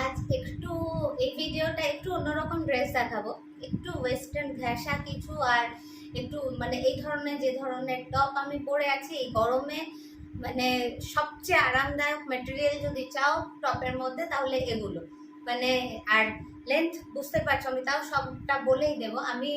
আজ একটু এই ভিডিওটা একটু অন্যরকম ড্রেস দেখাবো, একটু ওয়েস্টার্ন ঘেঁষা কিছু, আর একটু মানে এই ধরনের যে ধরনের টপ আমি পরে আছি এই গরমে, মানে সবচেয়ে আরামদায়ক ম্যাটেরিয়াল যদি চাও টপের মধ্যে তাহলে এগুলো মানে। আর লেন্থ বুঝতে পারছো, আমি তাও সবটা বলেই দেবো। আমি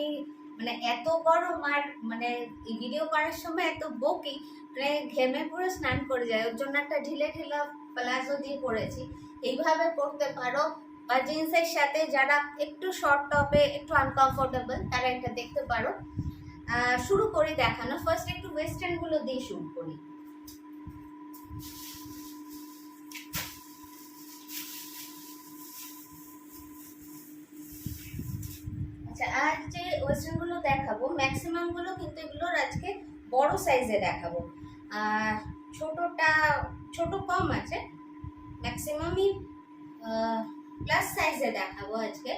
মানে এত গরম আর মানে এই ভিডিও করার সময় এত বকি, মানে ঘেমে পুরো স্নান করে যায়, ওর জন্য একটা ঢিলে ঢিলা প্লাজো দিয়ে পরেছি। এইভাবে পরতে পারো, বা জিন্সের সাথে যারা একটু শর্ট টপে একটু আনকমফোর্টেবল তারা এটা দেখতে পারো। শুরু করি দেখানো। ফার্স্ট একটু ওয়েস্টার্ন গুলো দিয়ে শুরু করি। আচ্ছা, আজ যে ওয়েস্টার্ন গুলো দেখাবো ম্যাক্সিমাম গুলো কিন্তু এগুলোর আজকে বড় সাইজে দেখাবো। আর ছোটটা ছোট কম আছে, ম্যাক্সিমামই প্লাস সাইজে দেখাবো আজকে।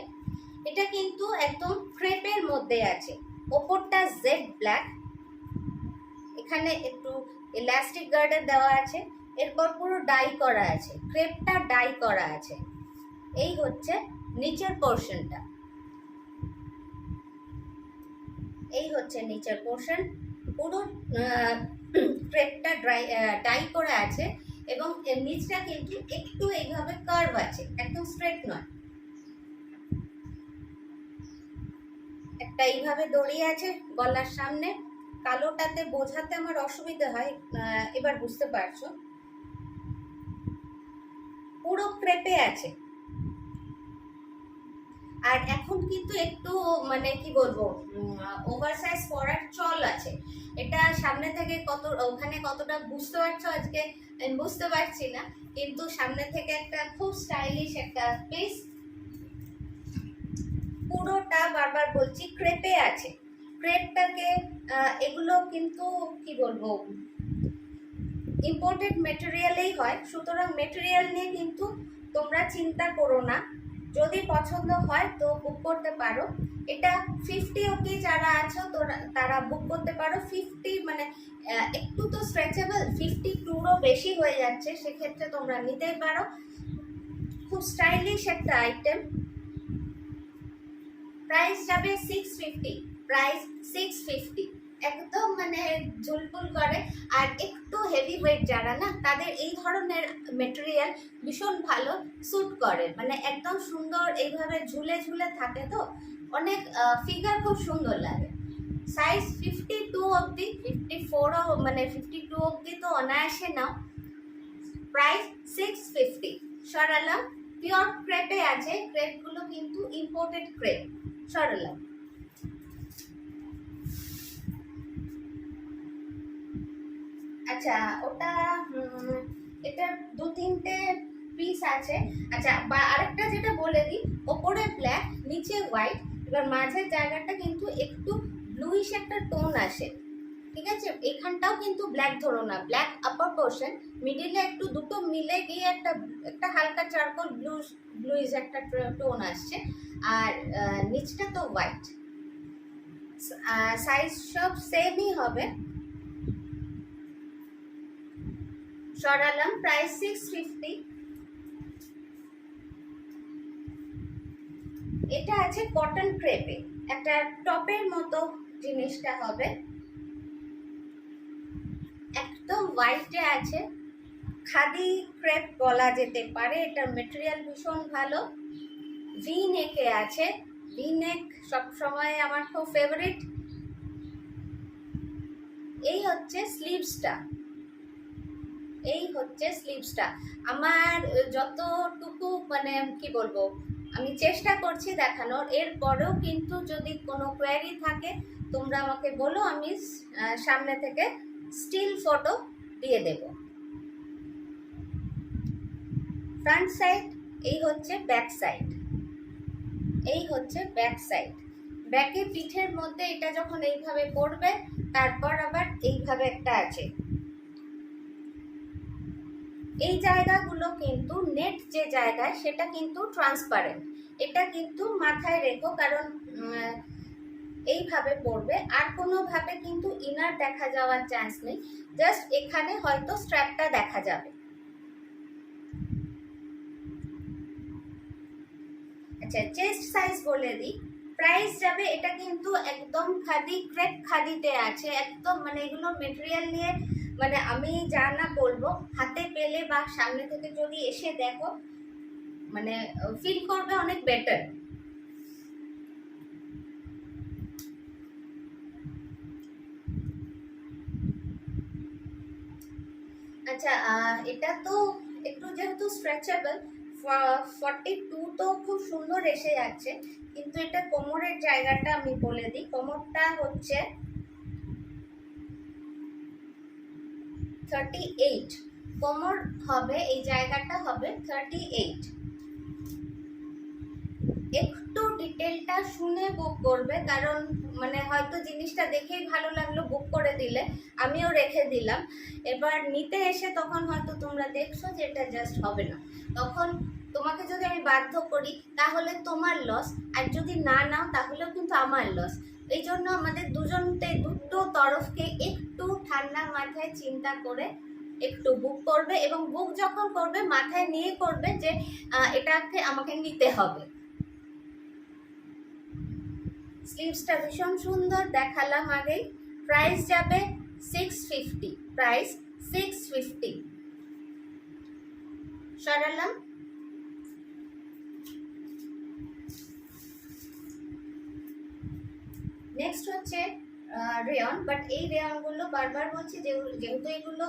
এটা কিন্তু একদম ক্রেপের মধ্যে আছে, ওপরটা জেড ব্ল্যাক, এখানে একটু ইলাস্টিক গার্ডার দেওয়া আছে, এরপর পুরো ডাই করা আছে, ক্রেপটা ডাই করা আছে। এই হচ্ছে নিচের পোর্শনটা, এই হচ্ছে নিচের পোর্শন, পুরো ক্রেপটা ডাই করা আছে, এবং এর নিচটা কিন্তু একটু এইভাবে কার্ভ আছে, একদম স্ট্রেট নয়। একটা এইভাবে দড়ি আছে গলার সামনে, কালোটাতে বোঝাতে আমার অসুবিধা হয়, এবার বুঝতে পারছো। পুরো ক্রেপে আছে। আর এখন কিন্তু একটু মানে কি বলবো, ওভার সাইজ পরার চল আছে। এটা সামনে থেকে কত ওখানে কতটা বুঝতে পারছো আজকে আমি বুঝতে পারছি না, কিন্তু সামনে থেকে একটা খুব স্টাইলিশ একটা পিস, পুরোটা বারবার বলছি ক্রেপে আছে। ক্রেপটাকে এগুলো কিন্তু কি বলবো ইম্পোর্টেড মেটেরিয়ালেই হয়, সুতরাং মেটেরিয়াল নিয়ে কিন্তু তোমরা চিন্তা করো না। যদি পছন্দ হয় তো বুক করতে পারো। এটা 50 অবধি যারা আছো তারা বুক করতে পারো। 50 মানে একটু তো স্ট্রেচেবল, 52রও বেশি হয়ে যাচ্ছে, সেক্ষেত্রে তোমরা নিতেই পারো। খুব স্টাইলিশ একটা আইটেম। প্রাইস যাবে 650, প্রাইস 650, একদম মানে ঝুলপুল করে। আর একটু হেভি ওয়েট যারা না, তাদের এই ধরনের মেটেরিয়াল ভীষণ ভালো স্যুট করে, মানে একদম সুন্দর এইভাবে ঝুলে ঝুলে থাকে, তো অনেক ফিগার খুব সুন্দর লাগে। সাইজ 52 অবধি, 54ও মানে 52 অবধি তো অনায়াসে নাও। প্রাইস 650। সরালাম, পিওর ক্রেপে আছে, ক্রেপগুলো কিন্তু ইম্পোর্টেড ক্রেপ। সরালাম। আচ্ছা, ওটা এটার 2-3টে পিস আছে। আচ্ছা, বা আরেকটা যেটা বলে দিই, ওপরে ব্ল্যাক নিচে হোয়াইট, এবার মাঝের জায়গাটা কিন্তু একটু ব্লুইশ একটা টোন আসে, ঠিক আছে। এখানটাও কিন্তু ব্ল্যাক ধরো না, ব্ল্যাক আপার পোর্শন, মিডিলে একটু দুটো মিলে গিয়ে একটা একটা হালকা চারকোল ব্লুইশ একটা টোন আসছে, আর নিচটা তো হোয়াইট। সাইজ সব সেমই হবে। সরালাম, প্রাইস 650। এটা আছে কটন ক্রেপে, একটা টপের মতো জিনিসটা হবে, একদম হোয়াইটে আছে, খাদি ক্রেপ বলা যেতে পারে। এটার মেটেরিয়াল ভীষণ ভালো। ভি নেকে আছে, ভি নেক সবসময় আমার খুব ফেভারিট। এই হচ্ছে স্লিভসটা, এই হচ্ছে স্লিভসটা। আমার যতটুকু মানে কি বলবো, আমি চেষ্টা করছি দেখানোর, এরপরেও কিন্তু যদি কোনো কোয়ারি থাকে তোমরা আমাকে বলো, আমি সামনে থেকে স্টিল ফটো দিয়ে দেব। ফ্রন্ট সাইড, এই হচ্ছে ব্যাক সাইড, এই হচ্ছে ব্যাক সাইড। ব্যাকে পিঠের মধ্যে এটা যখন এইভাবে পড়বে, তারপর আবার এইভাবে একটা আছে, এই জায়গাগুলো কিন্তু নেট যে জায়গায় সেটা কিন্তু ট্রান্সপারেন্ট, এটা কিন্তু মাথায় রেখো, কারণ এইভাবে পড়বে, আর কোনোভাবে কিন্তু ইনার দেখা যাওয়ার চান্স নেই, জাস্ট এখানে হয়তো স্ট্র্যাপটা দেখা যাবে। আচ্ছা, চেস্ট সাইজ বলে দিই, প্রাইস যাবে, এটা কিন্তু একদম খাদি, ক্রেপ খাদিতে আছে একদম, মানে এগুলো মেটেরিয়াল নিয়ে মানে আমি যা না বলবো, হাতে পেলে বা সামনে থেকে যদি এসে দেখো মানে ফিল করবে অনেক বেটার। আচ্ছা, এটা তো একটু যেহেতু স্ট্রেচেবল, 42 তো খুব সুন্দর এসে যাচ্ছে, কিন্তু এটা কোমরের জায়গাটা আমি বলে দিই, কোমরটা হচ্ছে 38, কোমর হবে, এই জায়গাটা হবে 38। একটু ডিটেলটা শুনে বুক করবে, কারণ মানে হয়তো জিনিসটা দেখেই ভালো লাগলো, বুক করে দিলে, আমিও রেখে দিলাম, এবার নিতে এসে তখন হয়তো তোমরা দেখছো যে এটা জাস্ট হবে না, তখন তোমাকে যদি আমি বাধ্য করি তাহলে তোমার লস, আর যদি না নাও তাহলেও কিন্তু আমার লস। এই জন্য আমাদের দুটো তরফকে একটু ঠান্ডা মাথায় চিন্তা করে একটু বুক করবে, এবং বুক যখন করবে মাথায় নিয়ে করবে যে এটাকে আমাকে নিতে হবে। স্লিভসটা ভীষণ সুন্দর দেখালাম আগেই। প্রাইস যাবে 650, প্রাইস 650। সরালাম। নেক্সট হচ্ছে রেয়ন, বাট এই রেয়নগুলো বারবার বলছি যেহেতু এগুলো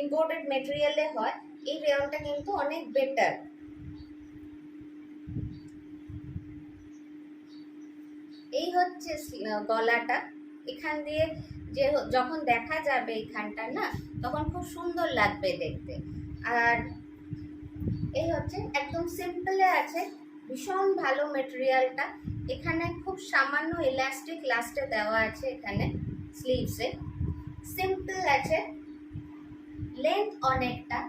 ইম্পোর্টেড মেটেরিয়ালে হয়, এই রেয়নটা কিন্তু অনেক বেটার। এই হচ্ছে গলাটা, এখান দিয়ে যে যখন দেখা যাবে এইখানটা না, তখন খুব সুন্দর লাগবে দেখতে। আর এই হচ্ছে একদম সিম্পলে আছে, ভীষণ ভালো মেটেরিয়ালটা, এখানে খুব সামান্য ইলাস্টিক লাস্টে দেওয়া আছে, এখানে স্লিভসে সিম্পল আছে, লেন্থ অনেকটা।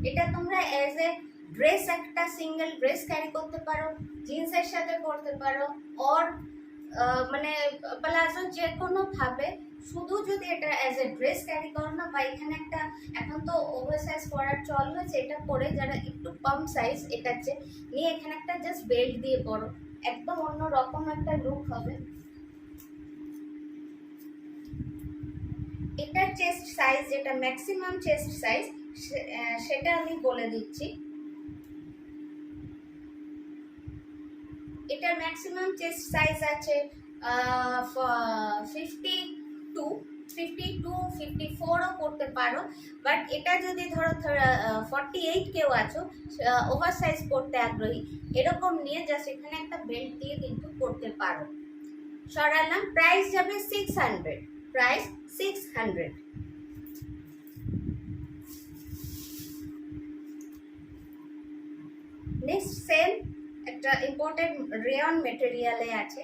এটা তোমরা এজ এ ড্রেস, একটা সিঙ্গেল ড্রেস ক্যারি করতে পারো, জিন্সের সাথে পরতে পারো, অর মানে প্লাজো, যে কোনো ভাবে, শুধু যদি এটা অ্যাজ এ ড্রেস ক্যারি করো না, বা এখানে একটা, এখন তো ওভার সাইজ পরার চল হয়েছে, এটা পরে যারা একটু কম সাইজ, এটা যে নিয়ে এখানে একটা জাস্ট বেল্ট দিয়ে পরো, একদম অন্য রকম একটা লুক হবে। এটা চেস্ট সাইজ, যেটা ম্যাক্সিমাম চেস্ট সাইজ, সেটা আমি বলে দিচ্ছি। এটার ম্যাক্সিমাম চেস্ট সাইজ আছে 52, 54ও করতে পারো, বাট এটা যদি ধরো 48 কেউ আছো, ওভার সাইজ করতে আগ্রহী, এরকম নিয়ে জাস্ট এখানে একটা বেল্ট দিয়ে কিন্তু করতে পারো। সরালাম। প্রাইস যাবে 600, প্রাইস 600। নেক্সট সেম একটা ইম্পোর্টেড রেয়ন মেটেরিয়ালে আছে,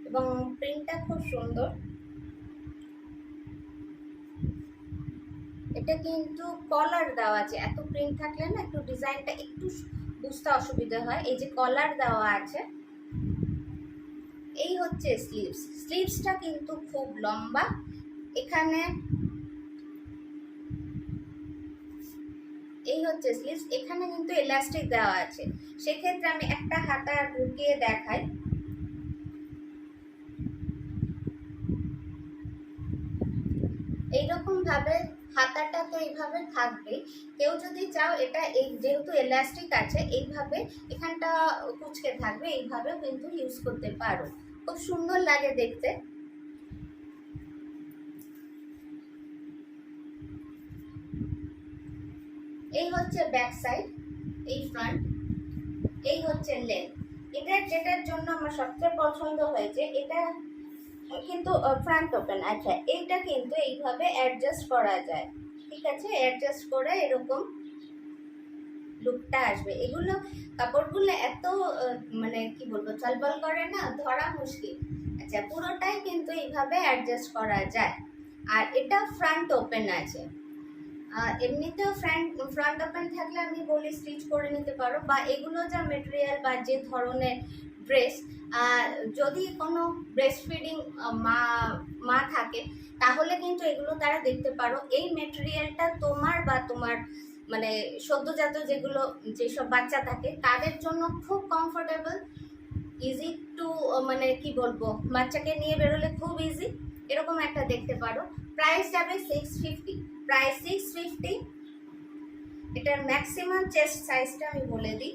এবং প্রিন্টটা খুব সুন্দর। এটা কিন্তু কলার দেওয়া আছে, এত প্রিন্ট থাকলে না একটু ডিজাইনটা একটু বুঝতে অসুবিধা হয়, এই যে কলার দেওয়া আছে। এই হচ্ছে স্লিভস, স্লিভসটা কিন্তু খুব লম্বা, এখানে এই হচ্ছে স্লিভস, এখানে কিন্তু ইলাস্টিক দেওয়া আছে, সেক্ষেত্রে আমি একটা হাতা ঢুকিয়ে দেখাই। এইরকম ভাবে হাতাটা তো এইভাবে থাকবে, কেউ যদি চাও এটা এই যেহেতু এলাস্টিক আছে, এইভাবে এখানটা কুচকে থাকবে, এইভাবেও কিন্তু ইউজ করতে পারো, খুব সুন্দর লাগে দেখতে। এই হচ্ছে ব্যাক সাইড, এই ফ্রন্ট, এই হচ্ছে লেন্থ। এটা যেটার জন্য আমার সবচেয়ে পছন্দ হয়েছে, এটা কিন্তু ফ্রন্ট ওপেন। আচ্ছা, এইটা কিন্তু এইভাবে অ্যাডজাস্ট করা যায়, ঠিক আছে, অ্যাডজাস্ট করে এরকম লুকটা আসবে। এগুলো কাপড়গুলো এত মানে কি বলবো, চলবল করে না, ধরা মুশকিল। আচ্ছা, পুরোটাই কিন্তু এইভাবে অ্যাডজাস্ট করা যায়, আর এটা ফ্রন্ট ওপেন আছে। এমনিতেও ফ্রন্ট ওপেন থাকলে আমি বলি স্টিচ করে নিতে পারো, বা এগুলো যা মেটেরিয়াল বা যে ধরনের ড্রেস, যদি কোনো ব্রেস্ট ফিডিং মা থাকে, তাহলে কিন্তু এগুলো তারা দেখতে পারো, এই মেটেরিয়ালটা তোমার বা তোমার মানে সদ্যজাত যেসব বাচ্চা থাকে তাদের জন্য খুব কমফোর্টেবল, ইজি টু, মানে কি বলবো, বাচ্চাকে নিয়ে বেরোলে খুব ইজি, এরকম একটা দেখতে পারো। প্রাইস যাবে 650, প্রাইস 650। এটার ম্যাক্সিমাম চেস্ট সাইজটা আমি বলে দিই।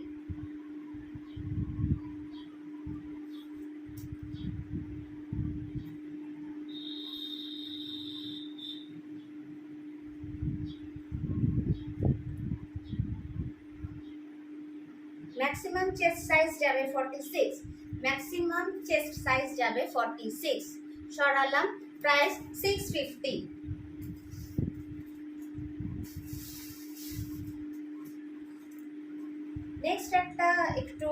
ম্যাক্সিমাম চেস্ট সাইজ যাবে 46, ম্যাক্সিমাম চেস্ট সাইজ যাবে 46। সরালাম, প্রাইস 650। নেক্সট একটা একটু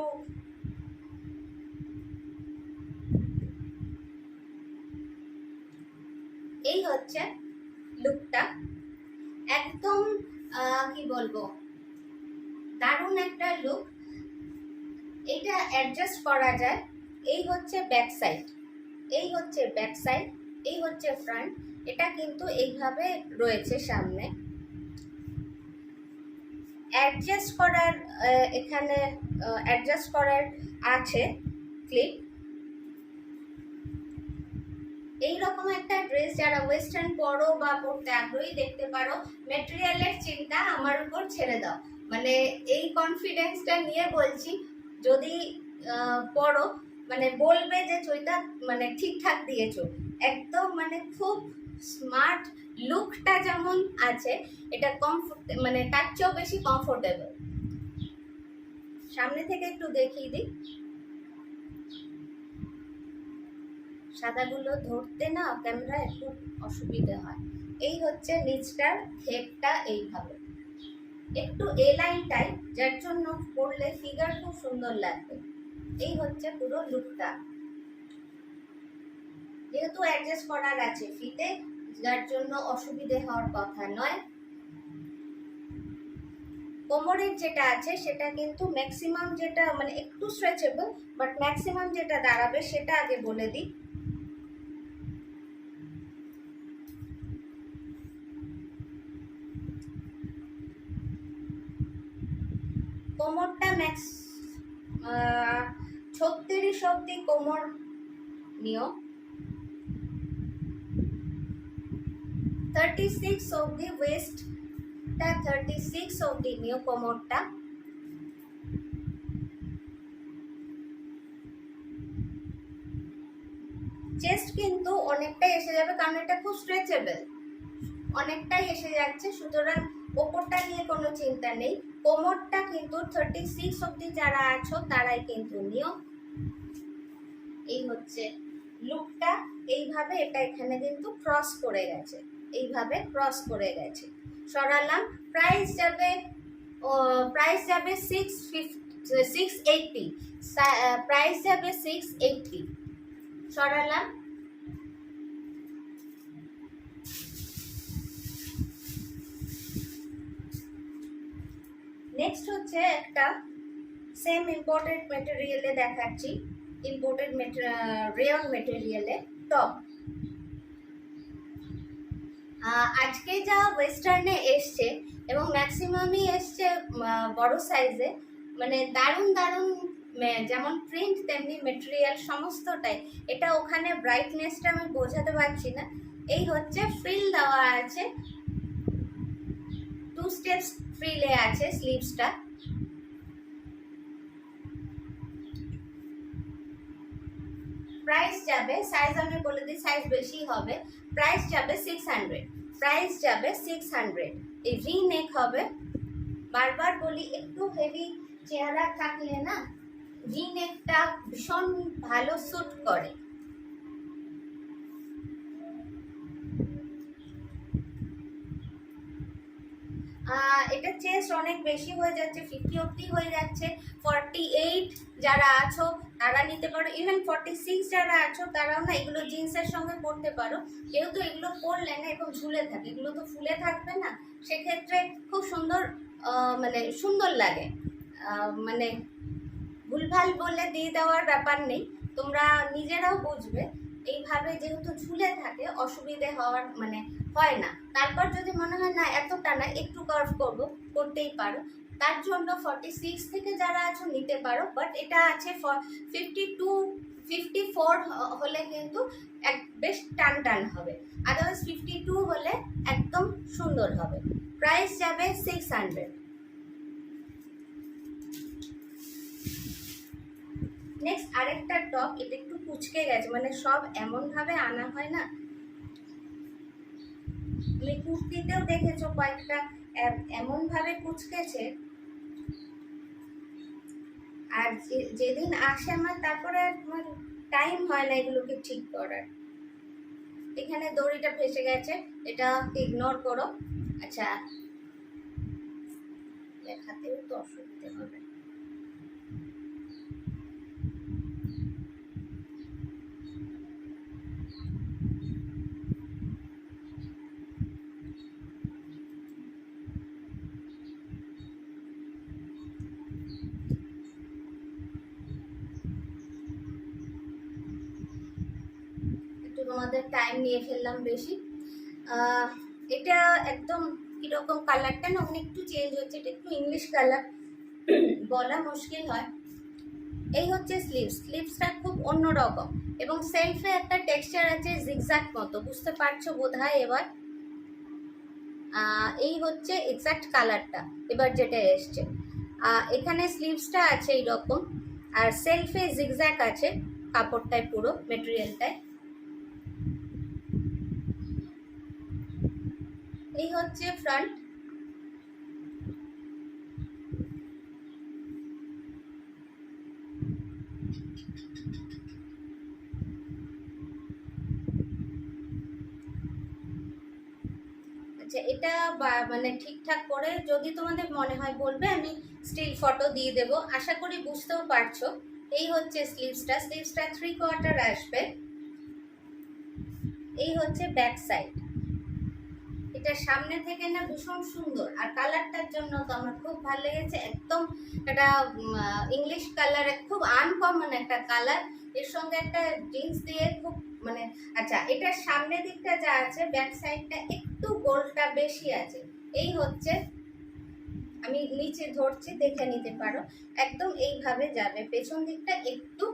এই হচ্ছে লুকটা, একদম কি বলবো, দারুণ একটা লুক। এটা অ্যাডজাস্ট করা যায়। এই হচ্ছে ব্যাক সাইড, এই হচ্ছে ব্যাক সাইড, এই হচ্ছে ফ্রন্ট। এটা কিন্তু এইভাবে রয়েছে সামনে, অ্যাডজাস্ট করার এখানে অ্যাডজাস্ট করার আছে ক্লিপ। এইরকম একটা ড্রেস যারা ওয়েস্টার্ন পরো বা পরতে আগ্রহী দেখতে পারো। মেটেরিয়ালের চিন্তা আমার উপর ছেড়ে দাও, মানে এই কনফিডেন্সটা নিয়ে বলছি, যদি পরো মানে বলবে যে চৈতা মানে ঠিকঠাক দিয়েছো, একদম মানে খুব স্মার্ট লুকটা যেমন আছে, এটা মানে তার চেয়েও বেশি কমফোর্টেবল। সামনে থেকে একটু দেখিয়ে দিই, সাদাগুলো ধরতে না ক্যামেরায় খুব অসুবিধা হয়। এই হচ্ছে নিচটার ঘেরটা, এইভাবে একটু এ লাইন টাইপ, যার জন্য পরলে ফিগার খুব সুন্দর লাগবে। এই হচ্ছে পুরো লুকটা, যেহেতু অ্যাডজাস্ট করার আছে ফিতে, যার জন্য অসুবিধে হওয়ার কথা নয়। কোমরের যেটা আছে সেটা কিন্তু ম্যাক্সিমাম যেটা মানে একটু স্ট্রেচেবল, বাট ম্যাক্সিমাম যেটা দাঁড়াবে সেটা আগে বলে দিই। কোমরটা ম্যাক্স 36 অব্দি কোমর নিও, 36 অব্দি ওয়েস্টটা, 36 অব্দি নিও কোমরটা। চেস্ট কিন্তু অনেকটাই এসে যাবে, কারণ এটা খুব স্ট্রেচেবল, অনেকটাই এসে যাচ্ছে, সুতরাং ওপরটা নিয়ে কোনো চিন্তা নেই। কোমরটা কিন্তু 36 অব্দি যারা আছো তারাই কিন্তু নিও। এই হচ্ছে লুকটা, এইভাবে এটা এখানে কিন্তু ক্রস করে গেছে, এইভাবে ক্রস করে গেছে। সরালাম, প্রাইস যাবে 680, প্রাইস যাবে 680। সরালাম। নেক্সট হচ্ছে একটা সেম ইম্পোর্টেড মেটেরিয়ালে দেখাচ্ছি, ইম্পোর্টেড রেয়ন মেটেরিয়ালে টপ। আজকে যা ওয়েস্টার্নে এসছে এবং ম্যাক্সিমামই এসছে বড় সাইজে, মানে দারুণ দারুণ, যেমন প্রিন্ট তেমনি মেটেরিয়াল সমস্তটাই। এটা ওখানে ব্রাইটনেসটা আমি বোঝাতে পারছি না। এই হচ্ছে ফ্রিল দেওয়া আছে, 2 স্টেপস ফ্রিলে আছে স্লিভসটা। প্রাইস যাবে, সাইজ আমি বলে দিই, সাইজ বেশি হবে, প্রাইস যাবে 600, প্রাইস যাবে 600। এই ভি নেক হবে, বারবার বলি একটু হেভি চেহারা থাকলে না ভি নেকটা ভীষণ ভালো স্যুট করে। এটা চেস্ট অনেক বেশি হয়ে যাচ্ছে, 50 অব্দি হয়ে যাচ্ছে। 48 যারা আছো তারা নিতে পারো, ইভেন 46 যারা আছো তারাও না এগুলো জিন্সের সঙ্গে পরতে পারো, যেহেতু এগুলো পরলে না এবং ঝুলে থাকে, এগুলো তো ফুলে থাকবে না, সেক্ষেত্রে খুব সুন্দর মানে সুন্দর লাগে। মানে ভুলভাল বলে দিয়ে দেওয়ার ব্যাপার নেই, তোমরা নিজেরাও বুঝবে। এইভাবে যেহেতু ঝুলে থাকে অসুবিধে হওয়ার মানে হয় না। তারপর যদি মনে হয় না এতটা না, একটু কার্ভ করবো, করতেই পারো। তার জন্য 46 থেকে যারা আছো নিতে পারো, বাট এটা আছে 52 54 হলে কিন্তু বেশ টান টান হবে, আদারওয়াইজ 52 হলে একদম সুন্দর হবে। প্রাইস যাবে 600। নেক্সট আরেকটা টপ, এটা একটু কুচকে গেছে, মানে সব এমন ভাবে আনা হয় না। তুমি কুর্তিতেও দেখেছো কয়েকটা এমন ভাবে কুচকেছে, আর যেদিন আসে আমার তারপরে আমার টাইম হয় না এগুলোকে ঠিক করার। এখানে দড়িটা ফেসে গেছে, এটা ইগনোর করো। আচ্ছা, লেখাতেও তো অসুবিধা হবে। তোমাদের টাইম নিয়ে ফেললাম বেশি। এটা একদম কিরকম কালারটা না একটু চেঞ্জ হচ্ছে, এটা একটু ইংলিশ কালার, বলা মুশকিল হয়। এই হচ্ছে স্লিভসটা খুব অন্যরকম, এবং সেলফে একটা টেক্সচার আছে জিগজ্যাগ মতো, বুঝতে পারছো বোধহয় এবার। এই হচ্ছে এক্সাক্ট কালারটা এবার যেটা এসছে। এখানে স্লিভসটা আছে এইরকম, আর সেলফে জিগজ্যাগ আছে কাপড়টায়, পুরো মেটেরিয়ালটায়। এই হচ্ছে ফ্রন্ট। আচ্ছা, এটা মানে ঠিকঠাক করে যদি তোমাদের মনে হয় বলবে, আমি স্টিল ফটো দিয়ে দেব। আশা করি বুঝতেও পারছো। এই হচ্ছে স্লিভসটা 3/4 আসবে। এই হচ্ছে ব্যাক সাইড। এটা সামনে থেকে না ভীষণ সুন্দর, আর কালারটার জন্য তো আমার খুব ভালো লেগেছে। একদম একটা ইংলিশ কালার, খুব আনকমন একটা কালার, এর সঙ্গে একটা জিন্স দিয়ে খুব মানে। আচ্ছা, এটার সামনের দিকটা যা আছে, ব্যাক সাইডটা একটু গোলটা বেশি আছে। এই হচ্ছে, আমি নিচে ধরছি দেখে নিতে পারো, একদম এইভাবে যাবে, পেছন দিকটা একটু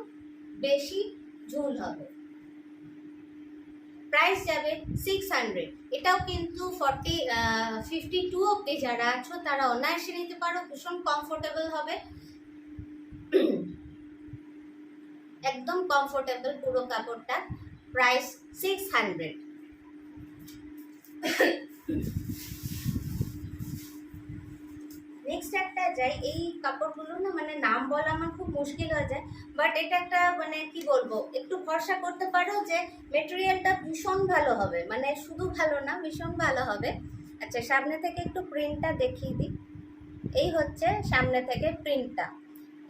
বেশি ঝুল হবে। প্রাইস যাবে 600। এটাও কিন্তু 52 অব্দি যারা আছো তারা অনায়াসে নিতে পারো, ভীষণ কমফোর্টেবল হবে, একদম কমফোর্টেবল পুরো কাপড়টা। প্রাইস 600। নেক্সট একটা যাই, এই কাপড়গুলো না মানে নাম বলা আমার খুব মুশকিল হয়ে যায়, বাট এটা একটা মানে কি বলবো, একটু ভরসা করতে পারো যে মেটেরিয়ালটা ভীষণ ভালো হবে, মানে শুধু ভালো না ভীষণ ভালো হবে। আচ্ছা, সামনে থেকে একটু প্রিন্টটা দেখিয়ে দিই। এই হচ্ছে সামনে থেকে প্রিন্টটা,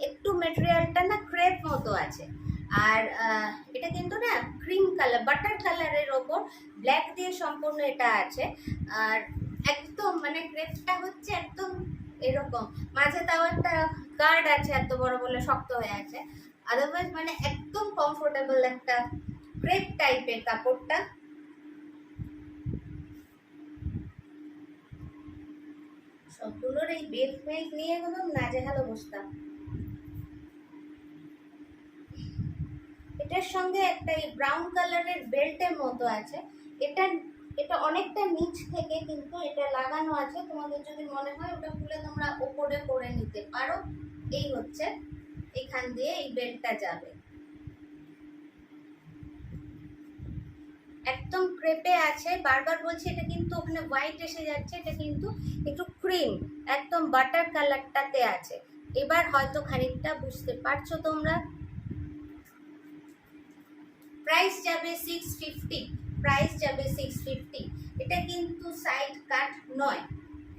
একটু মেটেরিয়ালটা না ক্রেপ মতো আছে, আর এটা কিন্তু না ক্রিম কালার, বাটার কালারের ওপর ব্ল্যাক দিয়ে সম্পূর্ণ এটা আছে। আর একদম মানে ক্রেপটা হচ্ছে একদম এরকম, মাঝে তাও একটা গার্ড আছে এত বড় বলে শক্ত হয়ে আছে, আদারওয়াইজ মানে একদম কমফোর্টেবল একটা ক্রেপ টাইপের কাপড়টা। সবগুলোর এই বেল্ট মেল্ট নিয়ে একদম নাজেহাল অবস্থা। এটার সঙ্গে একটা এই ব্রাউন কালারের বেল্টের মতো আছে, এটা এটা অনেকটা নিচ থেকে কিন্তু এটা লাগানো আছে, তোমাদের যদি মনে হয় ওটা খুলে তোমরা ওপরে করে নিতে পারো। এই হচ্ছে, এখান দিয়ে এই বেল্টটা যাবে, একদম ক্রেপে আছে। বারবার বলছি, এটা কিন্তু ওখানে হোয়াইট এসে যাচ্ছে, এটা কিন্তু একটু ক্রিম একদম বাটার কালারটাতে আছে। এবার হয়তো খানিকটা বুঝতে পারছো তোমরা। প্রাইস যাবে 650। প্রাইস যাবে 650। এটা কিন্তু সাইড কাট নয়,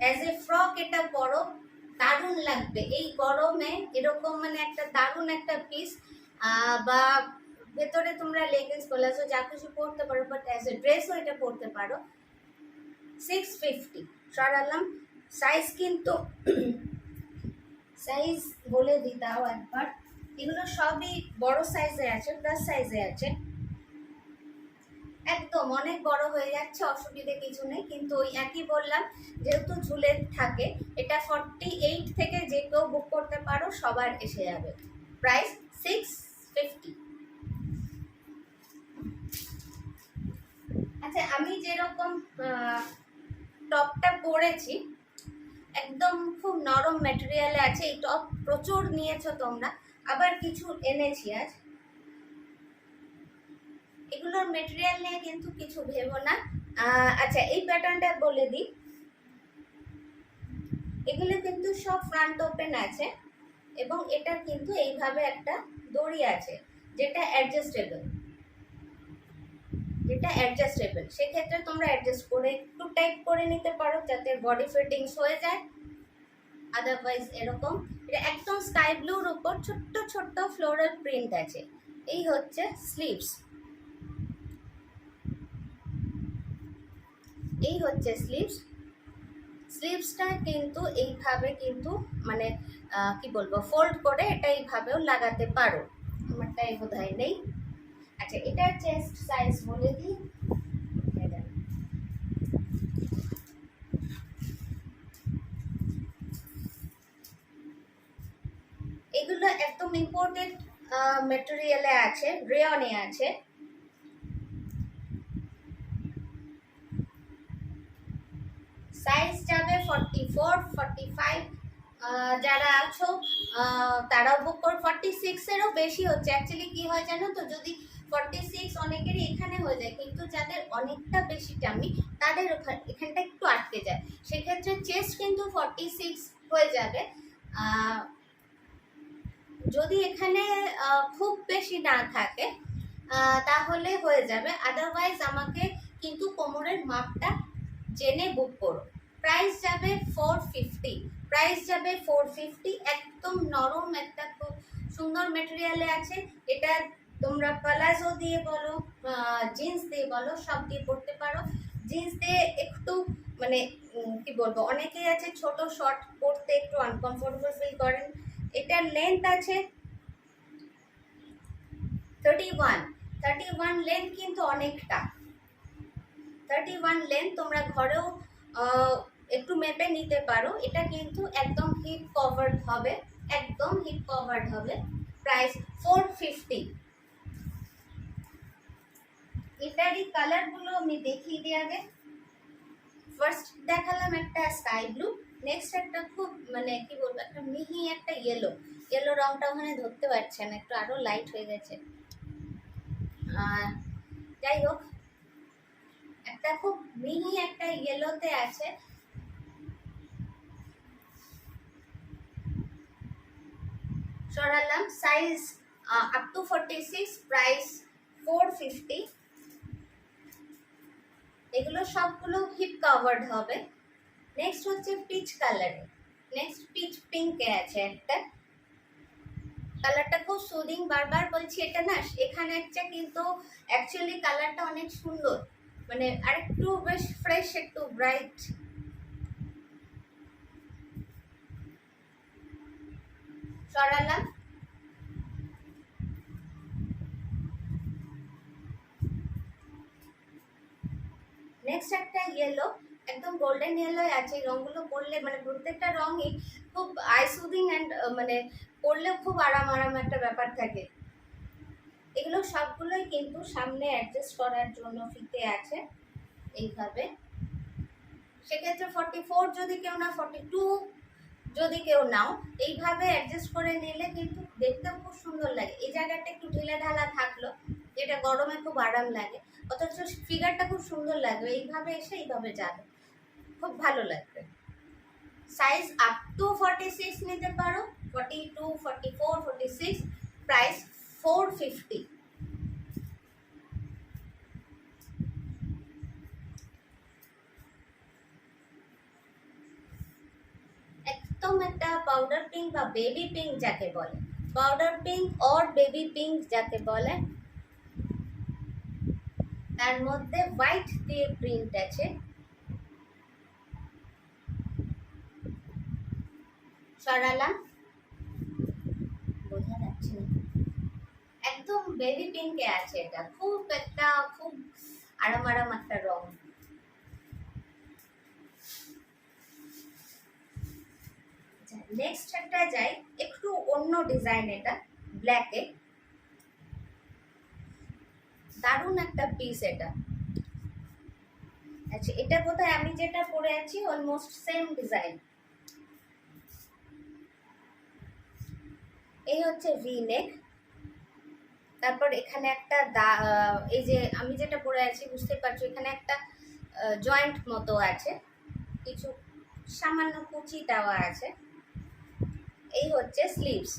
অ্যাজ এ ফ্রক এটা পরো, দারুণ লাগবে এই গরমে, এরকম মানে একটা দারুণ একটা পিস। বা ভেতরে তোমরা লেগিংস প্লাজো যা কিছু পরতে পারো, বাট অ্যাজ এ ড্রেসও এটা পরতে পারো। 650 সরালাম। সাইজ কিন্তু সাইজ বলে দিই তাও একবার, এগুলো সবই বড় সাইজে আছে, প্লাস সাইজে আছে। একদম অনেক বড় হয়ে যাচ্ছে, অসুবিধে কিছু নেই, কিন্তু ওই একই বললাম, যেহেতু ঝুলে থাকে, এটা 48 থেকে যে কেউ বুক করতে পারো, সবার এসে যাবে। প্রাইস 650। আচ্ছা, আমি যেরকম টপটা পরেছি একদম খুব নরম ম্যাটেরিয়ালে আছে, এই টপ প্রচুর নিয়েছো তোমরা, আবার কিছু এনেছি আজ। এগুলোর মেটেরিয়াল নিয়ে কিন্তু কিছু ভেবো না। আচ্ছা, এই প্যাটার্নটা বলে দিই, এগুলো কিন্তু সব ফ্রন্ট ওপেন আছে, এবং এটা কিন্তু এইভাবে একটা দড়ি আছে যেটা অ্যাডজাস্টেবল, সেক্ষেত্রে তোমরা অ্যাডজাস্ট করে একটু টাইট করে নিতে পারো যাতে বডি ফিটিংস হয়ে যায়। আদারওয়াইজ এরকম, এটা একদম স্কাই ব্লুর উপর ছোট্ট ছোট্ট ফ্লোরাল প্রিন্ট আছে। এই হচ্ছে স্লিভস, এই হচ্ছে স্লিভসটা কিন্তু এইভাবে কিন্তু মানে কি বলবো, ফোল্ড করে এটা এইভাবেও লাগাতে পারো, আমারটাই বোধহয় নেই। আচ্ছা, এটার চেস্ট সাইজ বলে দিই, এগুলো একদম ইম্পোর্টেড ম্যাটেরিয়ালে আছে, রেয়নে আছে। সাইজ যাবে 44, 45, যারা আছো তারাও বুক করো। 46-এরও বেশি হচ্ছে, অ্যাকচুয়ালি কি হয় জানো তো, যদি 46 অনেকেরই এখানে হয়ে যায়, কিন্তু যাদের অনেকটা বেশি টামি তাদের এখানটা একটু আটকে যায়, সেক্ষেত্রে চেস্ট কিন্তু 46 হয়ে যাবে। যদি এখানে খুব বেশি না থাকে তাহলে হয়ে যাবে, আদারওয়াইজ আমাকে কিন্তু কোমরের মাপটা জেনে বুক করো। প্রাইস যাবে 450, একদম নরম একটা খুব সুন্দর মেটেরিয়ালে আছে। এটা তোমরা প্লাজো দিয়ে বলো, জিন্স দিয়ে বলো, সব দিয়ে পরতে পারো। জিন্স দিয়ে একটু মানে কি বলবো, অনেকেই আছে ছোট শর্ট পরতে একটু আনকমফোর্টেবল ফিল করেন। এটার লেন্থ আছে 31 লেন্থ, কিন্তু অনেকটা 31 লেন্থ, তোমরা ঘরেও একটু মেপে নিতে পারো। এটা কিন্তু একদম হিপ কভার্ড হবে, প্রাইস 450। এটারই কালারগুলো আমি দেখিয়ে দিই আগে। ফার্স্ট দেখালাম একটা স্কাই ব্লু, নেক্সট একটা খুব মানে কি বলবো, একটা মিহি একটা ইয়েলো রংটা ওখানে ধরতে পারছে না, একটু আরো লাইট হয়ে গেছে। যাই হোক, একটা খুব মিহি একটা ইয়েলোতে আছে, সরালাম। Size up to 46, price 450। এগুলো সবগুলো হিপ কাভার্ড হবে। নেক্সট হচ্ছে পিচ কালারে, পিচ পিঙ্কে আছে একটা, কালারটা খুব সুদিং, বারবার বলছি এটা না, এখানে একটা কিন্তু অ্যাকচুয়ালি কালারটা অনেক সুন্দর, মানে আরেকটু বেশ ফ্রেশ, একটু ব্রাইট। সরালাম। নেক্সট একটা ইয়েলো, একদম গোল্ডেন ইয়েলো আছে। এই রঙগুলো পরলে মানে প্রত্যেকটা রঙই খুব আই সুদিং অ্যান্ড মানে পরলে খুব আরাম একটা ব্যাপার থাকে। এগুলো সবগুলোই কিন্তু সামনে অ্যাডজাস্ট করার জন্য ফিতে আছে এইভাবে। সেক্ষেত্রে 44 যদি কেউ না, 42 যদি কেউ নাও, এইভাবে অ্যাডজাস্ট করে নিলে কিন্তু দেখতেও খুব সুন্দর লাগে। এই জায়গাটা একটু ঢিলা ঢালা থাকলো, যেটা গরমে খুব আরাম লাগে, অথচ ফিগারটা খুব সুন্দর লাগবে। এইভাবে এসে এইভাবে যাবে, খুব ভালো লাগবে। সাইজ আপ টু 46 নিতে পারো, 42, 44, 46, প্রাইস 450। একদম একটা পাউডার পিঙ্ক বা বেবি পিঙ্ক যাকে বলে, powder pink or baby pink যাকে বলে, তার মধ্যে হোয়াইট দিয়ে প্রিন্ট আছে। সরালাম, বোঝা যাচ্ছে না, একদম বেবি পিঙ্কে আছে। এটা খুব একটা খুব আরাম আরাম একটা রং। নেক্সট একটা যাই, একটু অন্য ডিজাইন, এটা ব্ল্যাকে, দারুণ একটা পিস এটা। আচ্ছা, এটা বোধহয় আমি যেটা পরে আছি অলমোস্ট সেম ডিজাইন। এই হচ্ছে ভি নেক, তারপর এখানে একটা এই যে আমি যেটা পরে আছি বুঝতে পারছো এখানে একটা জয়েন্ট মতো আছে, কিছু সামান্য কুচি দেওয়া আছে। এই হচ্ছে স্লিভস,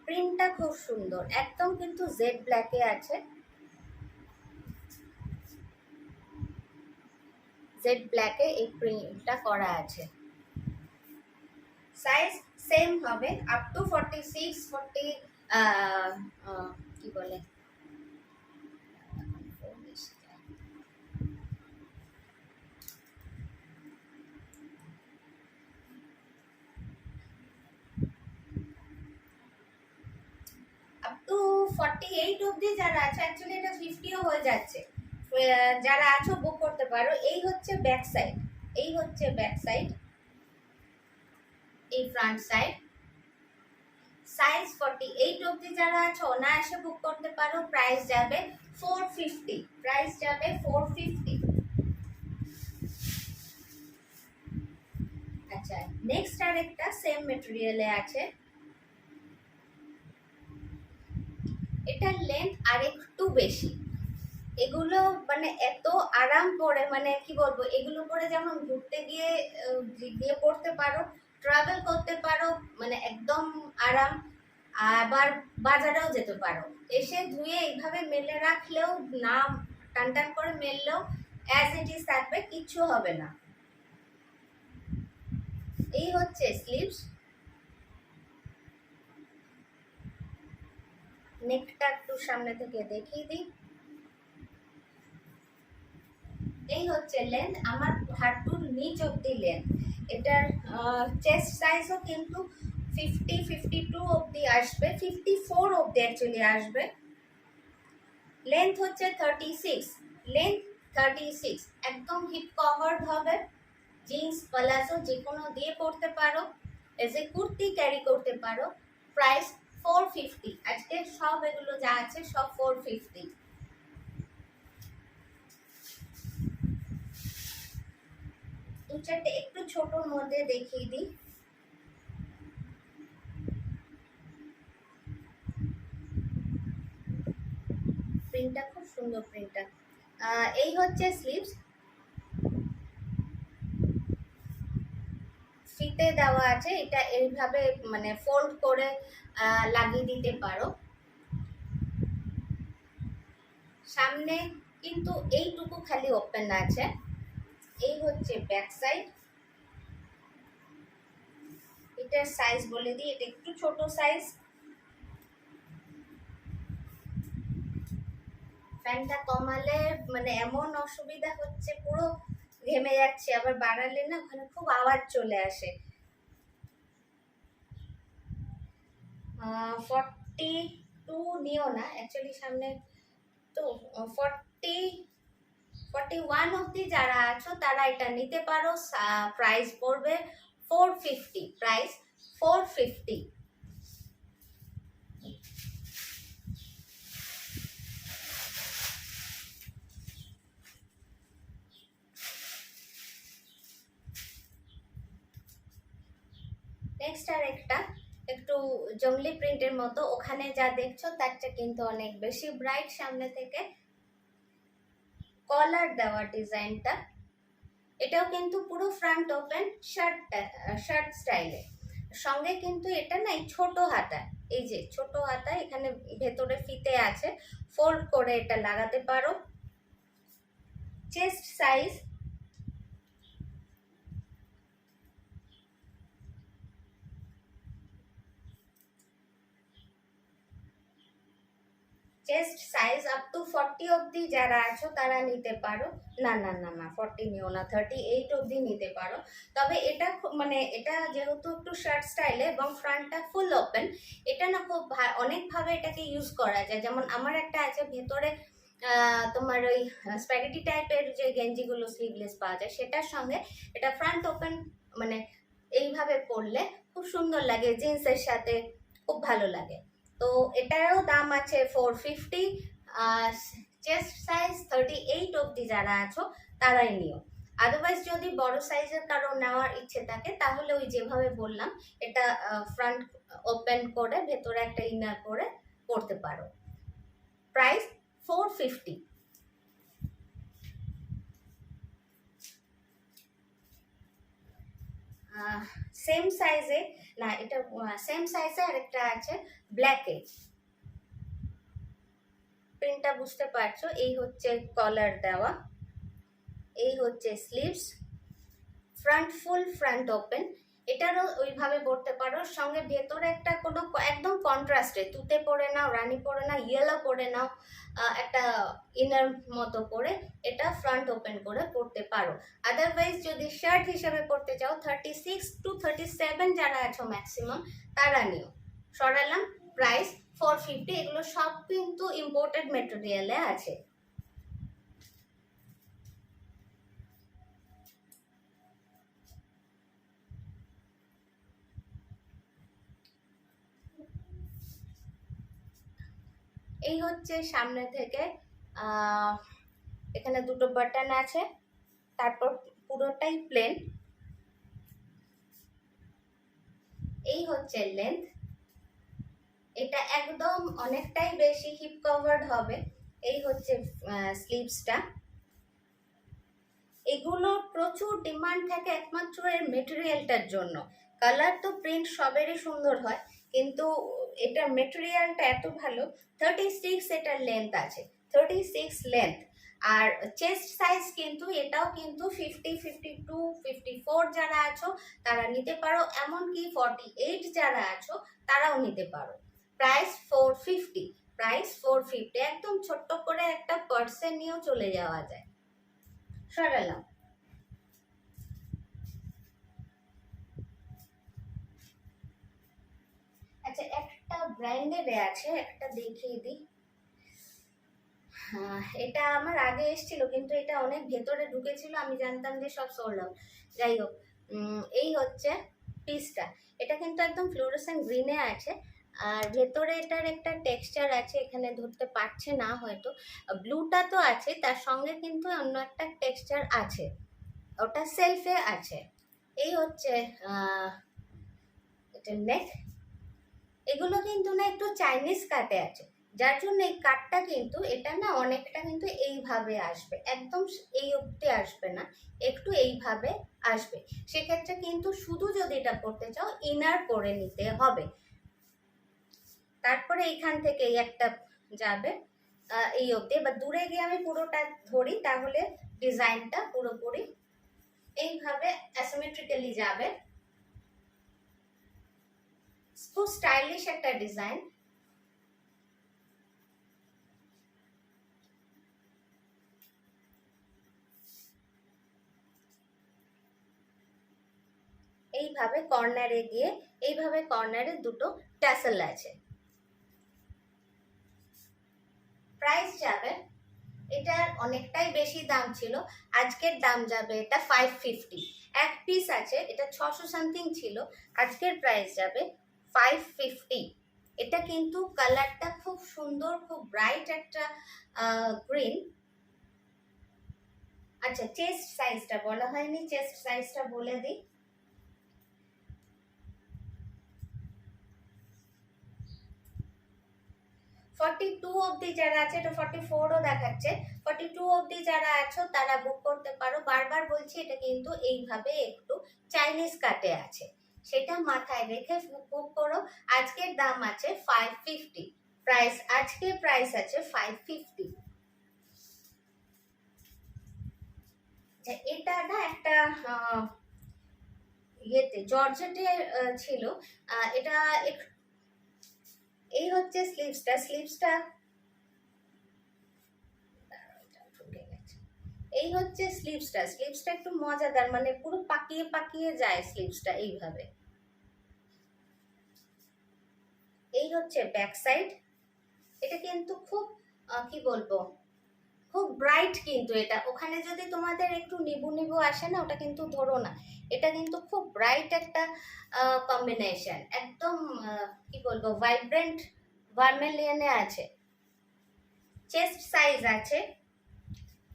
প্রিন্টটা খুব সুন্দর, একদম কিন্তু জেড ব্ল্যাকে আছে, জেড ব্ল্যাকে এই প্রিন্টটা করা আছে। সাইজ সেম হবে আপ টু 46 40 কি বলে আপ টু 48 অবধি যারা আছে, অ্যাকচুয়ালি এটা 50ও হয়ে যাচ্ছে, যারা আছো বুক করতে পারো। এই হচ্ছে ব্যাক সাইড, এই হচ্ছে ব্যাক সাইড, এই ফ্রন্ট সাইড। সাইজ 48 অবধি যারা আছো অনায়াসে বুক করতে পারো। প্রাইস যাবে 450, প্রাইস যাবে 450। আচ্ছা, নেক্সট আরেকটা সেম মেটেরিয়ালে আছে, এটার লেন্থ আর একটু বেশি। এগুলো মানে এত আরাম পরে, মানে কি বলবো, এগুলো পরে যেমন ঘুরতে গিয়ে গিয়ে পড়তে পারো, ট্রাভেল করতে পারো, মানে একদম আরাম। আবার বাজারেও যেতে পারো, এসে ধুয়ে এইভাবে মেলে রাখলেও, না টান টান করে মেললেও অ্যাজ ইট ইজ থাকবে, কিচ্ছু হবে না। এই হচ্ছে স্লিভস, নেকটা একটু সামনে থেকে দেখিয়ে দিই। এই হচ্ছে লেন্থ, আমার হাঁটুর নিচ অব্দি লেন্থ। এটার চেস্ট সাইজও কিন্তু 50 52 অব্দি আসবে, 54 অব্দি অ্যাকচুয়ালি আসবে। লেন্থ হচ্ছে 36, লেন্থ 36, একদম হিপ কভার্ড হবে। জিন্স প্লাজো যে কোনো দিয়ে পরতে পারো, এজ এ কুর্তি ক্যারি করতে পারো। প্রাইস 450, আজকে সব এগুলো যা আছে সব 450। দু চারটে একটু ছোটোর মধ্যে দেখিয়ে দিই। প্রিন্টটা খুব সুন্দর, প্রিন্টটা। এই হচ্ছে স্লিভস, ফিতে দেওয়া আছে, এটা এইভাবে মানে ফোল্ড করে লাগিয়ে দিতে পারো। সামনে কিন্তু এইটুকু খালি ওপেন আছে। এই হচ্ছে ব্যাক সাইড, এটার সাইজ বলে দিই, এটা একটু ছোট সাইজ। ফ্যানটা কমালে মানে এমন অসুবিধা হচ্ছে, পুরো ঘেমে যাচ্ছে, আবার বাড়ালে না ওখানে খুব আওয়াজ চলে আসে। 42 নিও না অ্যাকচুয়ালি, সামনে তো 41 অবধি যারা আছো তারা এটা নিতে পারো। প্রাইস পড়বে 450, প্রাইস 450। নেক্সট আর একটা একটু জঙ্গলি প্রিন্টের মতো, ওখানে যা দেখছো তার চেয়ে কিন্তু অনেক বেশি ব্রাইট সামনে থেকে। কলার দেওয়া ডিজাইনটা, এটাও কিন্তু পুরো ফ্রন্ট ওপেন, শার্ট স্টাইলে। সঙ্গে কিন্তু এটা না ছোট হাতা, এই যে ছোট হাতা, এখানে ভেতরে ফিতে আছে, ফোল্ড করে এটা লাগাতে পারো। Chest size chest size up two 40 অবধি যারা আছো তারা নিতে পারো। না না না না 40 নিও না, 38 অবধি নিতে পারো। তবে এটা মানে এটা যেহেতু একটু শার্ট স্টাইলে এবং ফ্রন্টটা ফুল ওপেন, এটা না খুব অনেকভাবে এটাকে ইউজ করা যায়। যেমন আমার একটা আছে ভেতরে তোমার ওই স্প্যাগেটি টাইপের যে গেঞ্জিগুলো স্লিভলেস পাওয়া যায় সেটার সঙ্গে এটা ফ্রন্ট ওপেন, মানে এইভাবে পরলে খুব সুন্দর লাগে, জিন্সের সাথে খুব ভালো লাগে। তো এটারও দাম আছে 450। চেস্ট সাইজ 38 অবধি যারা আছো তারাই নিও। আদারওয়াইজ যদি বড় সাইজের কারো নেওয়ার ইচ্ছে থাকে তাহলে ওই যেভাবে বললাম এটা ফ্রন্ট ওপেন করে ভেতরে একটা ইনার করে পরতে পারো। প্রাইস 450। সেম সাইজে না, এটা সেম সাইজে আরেকটা আছে ব্ল্যাকে, প্রিন্টটা বুঝতে পারছো। এই হচ্ছে কলার দেওয়া, এই হচ্ছে স্লিভস, ফ্রন্ট ফুল ফ্রন্ট ওপেন। এটারও ওইভাবে পরতে পারো, সঙ্গে ভেতরে একটা কোনো একদম কন্ট্রাস্টে তুতে পরে নাও, রানী পরে নাও, ইয়েলো পরে নাও, একটা ইনার মতো করে এটা ফ্রন্ট ওপেন করে পরতে পারো। আদারওয়াইজ যদি শার্ট হিসেবে পরতে চাও 36 to 37 যারা আছো ম্যাক্সিমাম তারা নিও। সরালাম। প্রাইস 450। এগুলো সব কিন্তু ইম্পোর্টেড মেটেরিয়ালে আছে। এই হচ্ছে সামনে থেকে, এখানে দুটো বাটন আছে, তারপর পুরোটাই প্লেন। এই হচ্ছে লেন্থ, এটা একদম অনেকটাই বেশি হিপ কভার্ড হবে। এই হচ্ছে স্লিভসটা। এগুলো প্রচুর ডিমান্ড থাকে একমাত্র এর মেটেরিয়ালটার জন্য। কালার তো প্রিন্ট সবেরই সুন্দর হয়, কিন্তু এটার মেটেরিয়ালটা এত ভালো। 36 এটার লেন্থ আছে, 36 লেন্থ। আর চেস্ট সাইজ কিন্তু এটাও কিন্তু 50, 52, 54 যারা আছো তারা নিতে পারো, এমনকি 48 যারা আছো তারাও নিতে পারো। প্রাইস 450। প্রাইস 450। একদম ছোট্ট করে একটা পার্সে নিয়েও চলে যাওয়া যায়। সরালাম। আচ্ছা, একটা ব্র্যান্ডের আছে, একটা দেখিয়ে দিই। এটা আমার আগে এসেছিল, কিন্তু এটা অনেক ভেতরে ঢুকেছিল, আমি জানতাম যে সব সোল্ড আউট। যাই হোক, এই হচ্ছে পিসটা। এটা কিন্তু একদম ফ্লোরোসেন্ট গ্রিনে আছে, আর ভেতরে এটার একটা টেক্সচার আছে, এখানে ধরতে পারছে না হয়তো। ব্লুটা তো আছে, তার সঙ্গে কিন্তু অন্য একটা টেক্সচার আছে, ওটা সেলফে আছে। এই হচ্ছে এটা নেক। এগুলো কিন্তু না একটু চাইনিজ কাটে আছে, যার জন্য এই কাটটা কিন্তু এটা না অনেকটা কিন্তু এইভাবে আসবে, একদম এই অবধি আসবে না, একটু এইভাবে আসবে। সেক্ষেত্রে কিন্তু শুধু যদি এটা করতে চাও ইনার করে নিতে হবে। তারপরে এইখান থেকে এই একটা যাবে এই অবধি। এবার দূরে গিয়ে আমি পুরোটা ধরি, তাহলে ডিজাইনটা পুরোপুরি এইভাবে অ্যাসিমেট্রিক্যালি যাবে। খুব স্টাইলিশ একটা ডিজাইন। এইভাবে কর্নারে গিয়ে এইভাবে কর্নারে দুটো ট্যাসেল আছে। প্রাইস যাবে, এটার অনেকটাই বেশি দাম ছিল, আজকের দাম যাবে এটা 550। এক পিস আছে, এটা 600 সামথিং ছিল, আজকের প্রাইস যাবে 550। এটা কিন্তু কালারটা খুব সুন্দর, খুব ব্রাইট একটা গ্রিন। আচ্ছা, চেস্ট সাইজটা বলা হয়নি, চেস্ট সাইজটা বলে দিই। 42 অবধি যারা আছে, এটা 44ও দেখাচ্ছে, 42 অবধি যারা আছো তারা বুক করতে পারো। বারবার বলছি এটা কিন্তু এইভাবে একটু চাইনিজ কাটে আছে, সেটা মাথায় রেখে বুক করো। আজকের দাম আছে 550। প্রাইস আজকে প্রাইস আছে 550। এটা না একটা ইয়েতে জর্জেটে ছিল, এটা এই হচ্ছে স্লিভসটা। এই হচ্ছে স্লিভসটা। স্লিভসটা একটু মজাদার, মানে পুরো পাকিয়ে পাকিয়ে যায় স্লিভসটা এইভাবে। এই হচ্ছে ব্যাক সাইড। এটা কিন্তু খুব কি বলবো, খুব ব্রাইট কিন্তু এটা, ওখানে যদি তোমাদের একটু নিবু নিবু আসে না, ওটা কিন্তু ধরো না, এটা কিন্তু খুব ব্রাইট একটা কম্বিনেশন, একদম কি বলবো, ভাইব্রেন্ট ভার্মেলিয়ানে আছে। চেস্ট সাইজ আছে,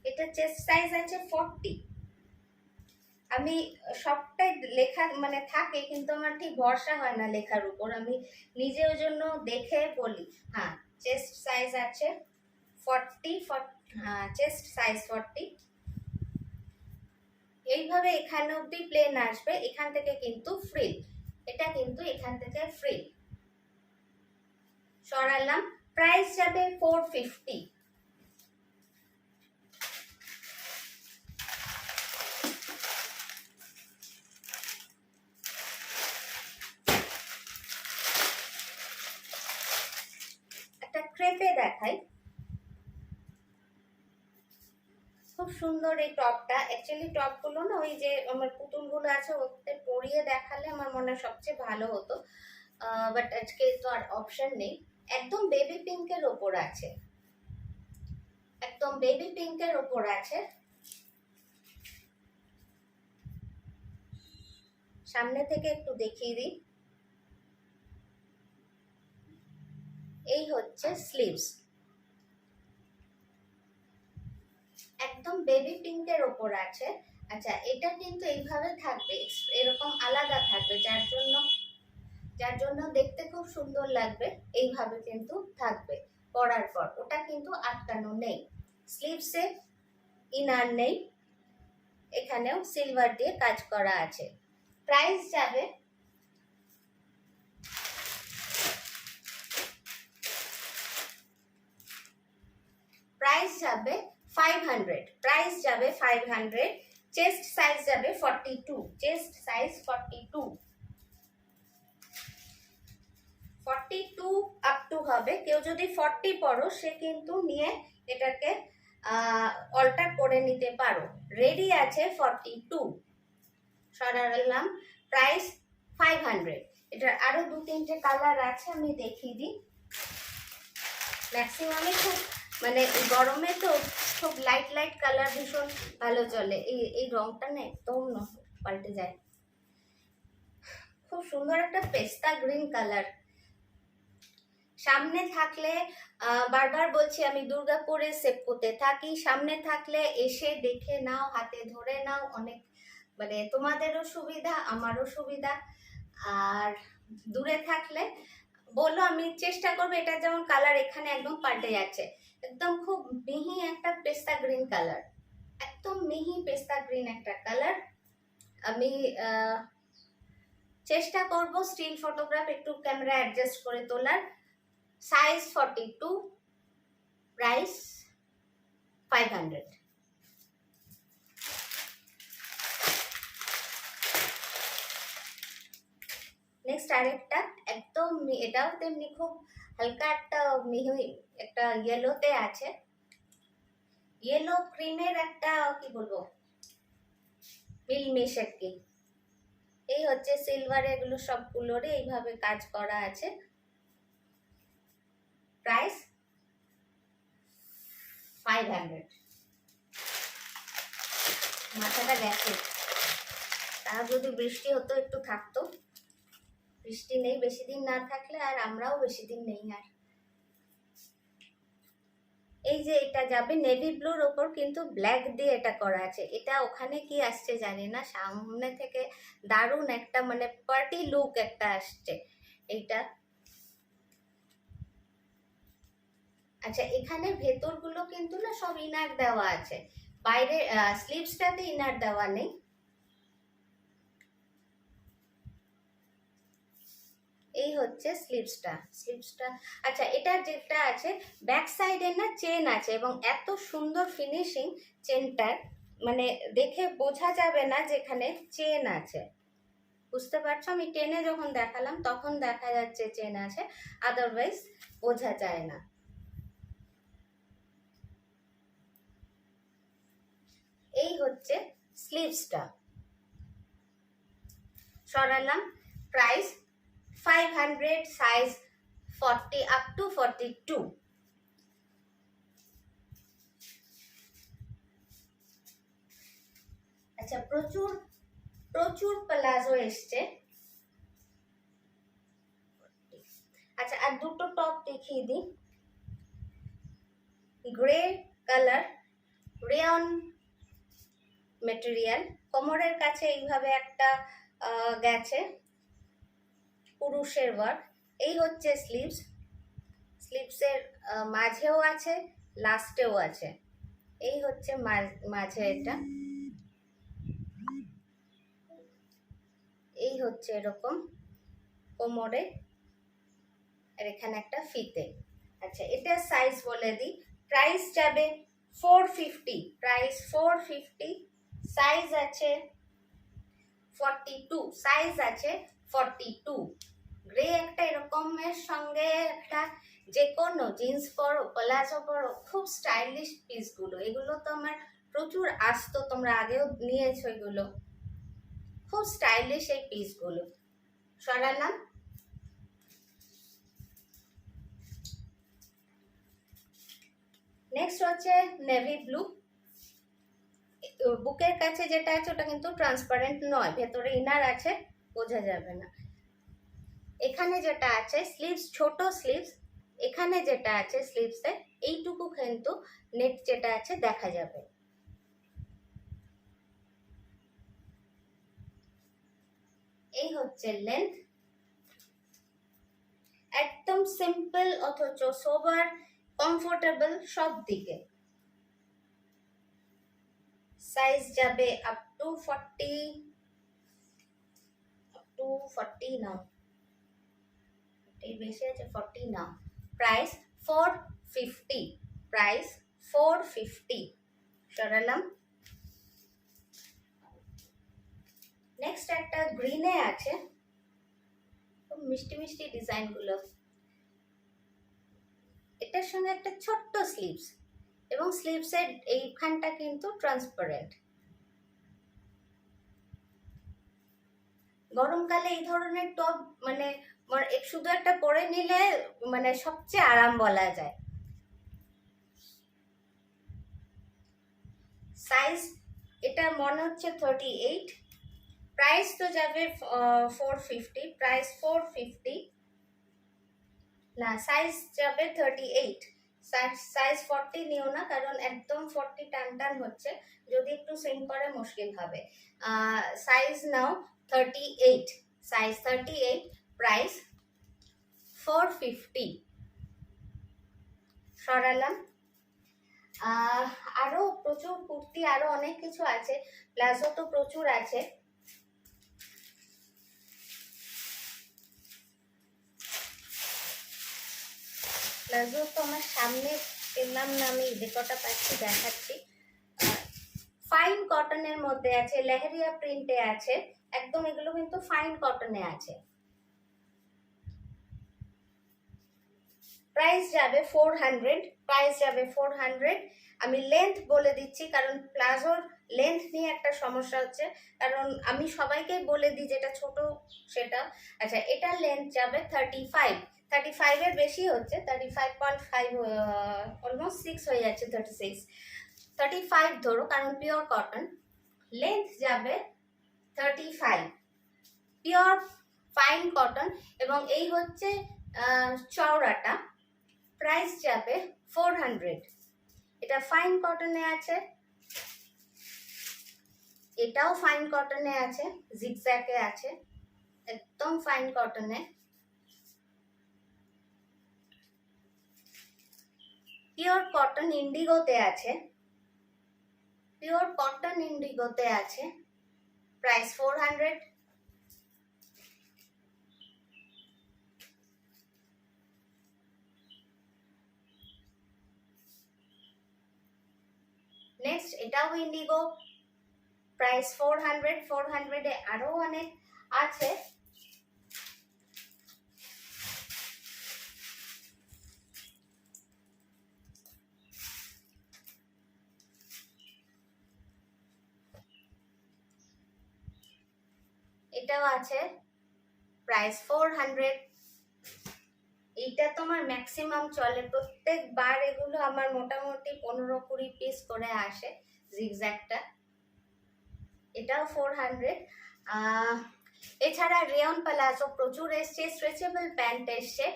এটা চেস্ট সাইজ আছে 40। আমি সবটাই লেখা মানে থাকে, কিন্তু আমার ঠিক ভরসা হয় না লেখার উপর, আমি নিজে ওই জন্য দেখে বলি। হ্যাঁ, চেস্ট সাইজ আছে 40, চেস্ট সাইজ 40। এইভাবে এখানে অব্দি প্লেন আসবে, এখান থেকে কিন্তু ফ্রিল, এটা কিন্তু এখান থেকে ফ্রিল সরালাম। প্রাইস যাবে 450। একটা ক্রেপে দেখাই, খুব সুন্দর এই টপটা। অ্যাকচুয়ালি টপগুলো না, ওই যে আমার পুতুলগুলো আছে ওতে পরিয়ে দেখালে আমার মনে হয় সবচেয়ে ভালো হতো, বাট আজকে তো আর অপশন নেই। একদম বেবি পিঙ্কের ওপর আছে, একদম বেবি পিঙ্কের ওপর আছে। সামনে থেকে একটু দেখিয়ে দিই, এই হচ্ছে স্লিভস, একদম বেবি পিঙ্কের ওপর আছে। আচ্ছা, এটা কিন্তু এইভাবে থাকবে, এরকম আলাদা থাকবে, যার জন্য দেখতে খুব সুন্দর লাগবে, এইভাবে কিন্তু থাকবে পরার পর, ওটা কিন্তু আটকানো নেই। স্লিভসে ইনার নেই, এখানেও সিলভার দিয়ে কাজ করা আছে। প্রাইস যাবে প্রাইস যাবে 500, প্রাইস যাবে 500। চেস্ট সাইজ যাবে 42, চেস্ট সাইজ 42, 42 আপ টু হবে। কেউ যদি 40 পড়ো সে কিন্তু নিয়ে এটাকে অল্টার করে নিতে পারো, রেডি আছে 42 সরালাম। প্রাইস 500। এটার আরো 2-3টে কালার আছে, আমি দেখিয়ে দিই। ম্যাক্সিমামই খুব মানে গরমে তো খুব লাইট লাইট কালার ভীষণ ভালো চলে, এই রংটা না একদম পাল্টে যায়। খুব সুন্দর একটা পেস্তা গ্রিন কালার। সামনে থাকলে বারবার বলছি, আমি দুর্গাপুরে সেপকোতে থাকি, সামনে থাকলে এসে দেখে নাও, হাতে ধরে নাও, অনেক মানে তোমাদেরও সুবিধা আমারও সুবিধা। আর দূরে থাকলে বললো, আমি চেষ্টা করবো। এটা যেমন কালার এখানে একদম পাল্টে যাচ্ছে, একদম খুব মিহি একটা পেস্তা গ্রিন কালার, একদম মিহি পেস্তা গ্রিন একটা কালার। আমি চেষ্টা করব স্টিল ফটোগ্রাফ একটু ক্যামেরা অ্যাডজাস্ট করে তোলার। Size 42, price 500। নেক্সট আরেকটা একদম, এটাও তেমনি খুব হালকা একটা মিহি একটা ইয়েলোতে আছে, ইয়েলো ক্রিমের একটা কি বলবো মিলমিশ আর কি। এই হচ্ছে সিলভার, এগুলো সবগুলোরে এইভাবে কাজ করা আছে। প্রাইস 500। মাথাটা গেছে, তা যদি বৃষ্টি হতো একটু থাকতো, বৃষ্টি নেই, বেশি দিন না থাকলে, আর আমরাও বেশি দিন নেই আর। এই যে এটা যাবে নেভি ব্লুর ওপর, কিন্তু ব্ল্যাক দিয়ে এটা করা আছে। এটা ওখানে কি আসছে জানি না, সামনে থেকে দারুণ একটা মানে পার্টি লুক একটা আসছে এইটা। আচ্ছা, এখানে ভেতরগুলো কিন্তু না সব ইনার দেওয়া আছে, বাইরে স্লিভসটাতে ইনার দেওয়া নেই। এই হচ্ছে স্লিভসটা। আচ্ছা, এটা যেটা আছে ব্যাক সাইডে না চেন আছে, এবং এত সুন্দর ফিনিশিং চেনটার, মানে দেখে বোঝা যাবে না যেখানে চেন আছে, বুঝতে পারছো? আমি টেনে যখন দেখালাম তখন দেখা যাচ্ছে চেন আছে, আদারওয়াইজ বোঝা যায় না। এই হচ্ছে স্লিভসটা, সরালাম। Price 500, size 40 up to 42। আচ্ছা, প্রচুর প্রচুর প্লাজো এসছে। আচ্ছা, আর দুটো টপ দেখিয়ে দিই। গ্রে কালার, রেয়ন মেটেরিয়াল, কোমরের কাছে এইভাবে একটা গেছে পুরুষের ওয়ার্ক। এই হচ্ছে স্লিভস, স্লিভসের মাঝেও আছে, লাস্টেও আছে। এই হচ্ছে মাঝে এটা, এই হচ্ছে এরকম কোমরে, আর এখানে একটা ফিতে। আচ্ছা, এটা সাইজ বলে দিই। প্রাইস যাবে 450, প্রাইস 450। সাইজ আছে 42, সাইজ আছে 42। গ্রে একটা এরকমের সঙ্গে একটা যে কোনো জিন্স পরো, প্লাজো পরো, খুব স্টাইলিশ পিসগুলো। এগুলো তো আমার প্রচুর আসতো, তোমরা আগেও নিয়েছো এগুলো, খুব স্টাইলিশ এই পিসগুলো। সরালাম। নেক্সট হচ্ছে নেভি ব্লু। বুকের কাছে যেটা আছে ওটা কিন্তু ট্রান্সপারেন্ট নয়, ভেতরে ইনার আছে, বোঝা যাবে না। এখানে যেটা আছে স্লিভস, ছোট স্লিভস, এখানে যেটা আছে স্লিভসে এইটুকু কিন্তু নেট যেটা আছে দেখা যাবে। এই হচ্ছে লেন্থ, একদম সিম্পল অথচ সোবার, কমফোর্টেবল সব দিকে। সাইজ যাবে আপ টু 40 নাও, এই বেশি আছে 40 নাও। Price 450, price 450। সরালাম। নেক্সট একটা গ্রিনে আছে, খুব মিষ্টি মিষ্টি ডিজাইন গুলো। এটার সঙ্গে একটা ছোট্ট স্লিভস, এবং স্লিভসের এইখানটা কিন্তু ট্রান্সপারেন্ট। গরমকালে এই ধরনের টপ মানে শুধু একটা পরে নিলে মানে সবচেয়ে আরাম বলা যায়। সাইজ এটা মনে হচ্ছে 38, প্রাইস তো যাবে 450, প্রাইস 450 না, সাইজ যাবে 38। সাইজ 40 নিও না, কারণ একদম 40 টান টান হচ্ছে, যদি একটু সিম করে মুশকিল হবে। সাইজ নাও 38, সাইজ 38, প্রাইস 450। সরালাম। আরো প্রচুর কুর্তি, আরো অনেক কিছু আছে, প্লাজো তো প্রচুর আছে। প্লাজো তো আমার সামনে পেলাম না, আমি যে কটা পাচ্ছি দেখাচ্ছি। ফাইন কটনের মধ্যে আছে, লেহেরিয়া প্রিন্টে আছে, একদম এগুলো কিন্তু ফাইন কটনে আছে। প্রাইস যাবে 400, প্রাইস যাবে 400। আমি লেন্থ বলে দিচ্ছি, কারণ প্লাজোর লেন্থ নিয়ে একটা সমস্যা হচ্ছে, কারণ আমি সবাইকে বলে দিই যেটা ছোট সেটা। আচ্ছা, এটার লেন্থ যাবে 35, 35 এর বেশি হচ্ছে, 35.5, অলমোস্ট 6 হয়ে যাচ্ছে, 36, 35 ধরো, কারণ পিওর কটন। লেন্থ যাবে 35, পিওর ফাইন কটন, এবং এই হচ্ছে চওড়াটা। প্রাইস যাবে 400। এটা ফাইন কটনে আছে, এটাও ফাইন কটনে আছে, জিগজ্যাগে আছে, একদম ফাইন কটনে। পিওর কটন ইন্ডিগোতে আছে, পিওর কটন ইন্ডিগোতে আছে। প্রাইস 400। নেক্সট এটাও ইন্ডিগো, প্রাইস 400। 400 এ আরো অনেক আছে। এটাও আছে, প্রাইস 400। এইটা তো আমার ম্যাক্সিমাম চলে, প্রত্যেকবার এগুলো আমার মোটামুটি 15-20 পিস করে আসে জিগজ্যাগটা। এটাও 400। এছাড়া রেয়ন প্লাজো প্রচুর এসছে, স্ট্রেচেবল প্যান্ট এসছে।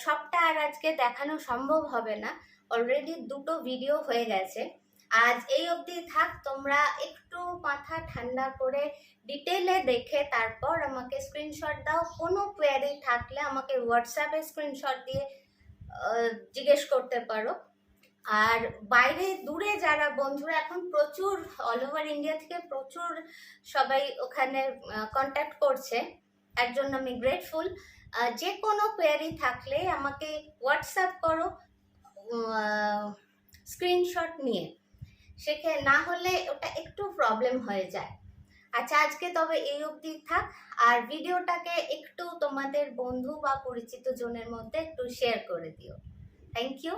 সবটা আর আজকে দেখানো সম্ভব হবে না, অলরেডি দুটো ভিডিও হয়ে গেছে। আজ এই অবধি থাক, তোমরা একটু মাথা ঠান্ডা করে ডিটেলে দেখে তারপর আমাকে স্ক্রিনশট দাও। কোনো কোয়ারি থাকলে আমাকে হোয়াটসঅ্যাপে স্ক্রিনশট দিয়ে জিজ্ঞেস করতে পারো। আর বাইরে দূরে যারা বন্ধুরা এখন প্রচুর অল ওভার ইন্ডিয়া থেকে প্রচুর সবাই ওখানে কন্ট্যাক্ট করছে, তার জন্য আমি গ্রেটফুল। যে কোনো কোয়ারি থাকলে আমাকে হোয়াটসঅ্যাপ করো স্ক্রিনশট নিয়ে, সেখানে না হলে ওটা একটু প্রবলেম হয়ে যায়। আচ্ছা, আজকে তবে এই অবধি থাক। আর ভিডিওটাকে একটু তোমাদের বন্ধু বা পরিচিত জনের মধ্যে একটু শেয়ার করে দিও। Thank you.